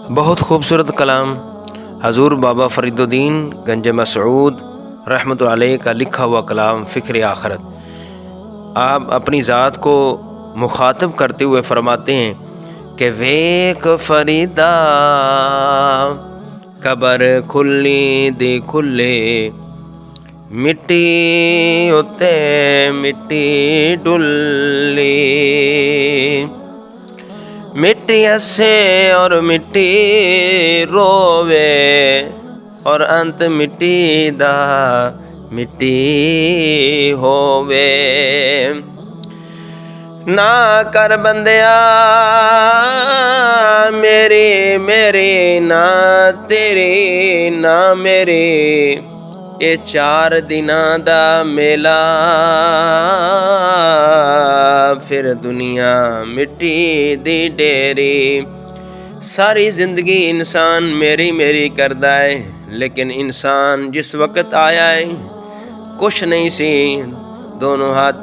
बहुत खूबसूरत कलाम हजूर बाबा फरीदुद्दीन गंज मसऊद रहमतुल्लाह अलैह का लिखा हुआ कलाम फ़िक्र आखरत। आप अपनी ज़ात को मुखातब करते हुए फरमाते हैं कि वेक फरीदा कबर खुली दे खुले, मिट्टी उत्ते मिट्टी डुल्ली, मिट्टी हसे और मिट्टी रोवे, और अंत मिट्टी दा मिट्टी होवे। ना कर बंदिया मेरी मेरी ना तेरी ना मेरी, ये 4 दिनां दा मेला, फिर दुनिया मिट्टी दी डेरी। सारी ज़िंदगी इंसान मेरी मेरी करदा है, लेकिन इंसान जिस वक्त आया है कुछ नहीं सी, दोनों हाथ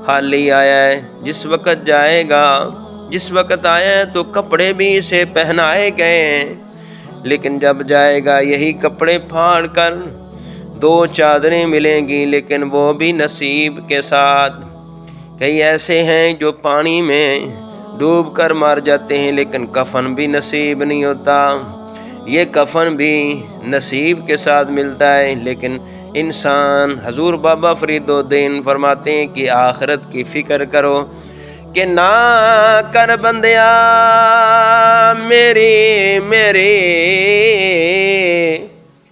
खाली आया है। जिस वक्त जाएगा, जिस वक्त आया है तो कपड़े भी इसे पहनाए गए हैं, लेकिन जब जाएगा यही कपड़े फाड़ कर 2 चादरें मिलेंगी, लेकिन वो भी नसीब के साथ। कई ऐसे हैं जो पानी में डूब कर मर जाते हैं, लेकिन कफन भी नसीब नहीं होता। ये कफन भी नसीब के साथ मिलता है, लेकिन इंसान हजूर बाबा फरीदुद्दीन फरमाते हैं कि आखिरत की फ़िक्र करो कि ना कर बंदिया मेरी मेरी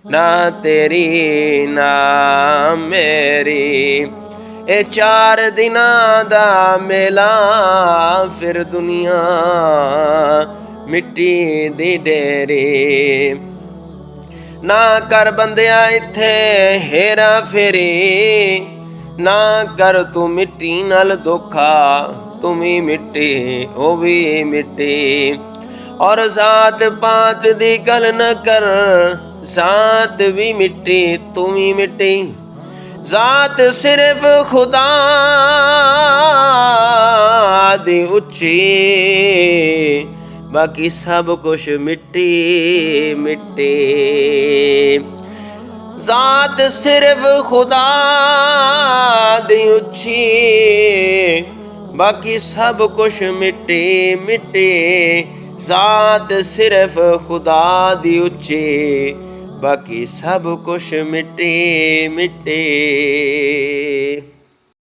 ना तेरी ना मेरी, ये 4 दिनां दा मेला, फिर दुनिया मिट्टी दी डेरी। ना कर बंदिया इत्थे हेरा फेरी, ना कर तू मिट्टी नाल धोखा, तुम ही मिट्टी ओ भी मिट्टी। और ज़ात पात दी गल न कर, ज़ात भी मिट्टी तुम ही मिट्टी। ज़ात सिर्फ खुदा दी उच्ची, बाकी सब कुछ मिट्टी मिट्टी। ज़ात सिर्फ खुदा दी उच्ची, बाकी सब कुछ मिट्टी मिट्टी। ज़ात सिर्फ खुदा दी उच्ची, बाकी सब कुछ मिट्टी मिट्टी।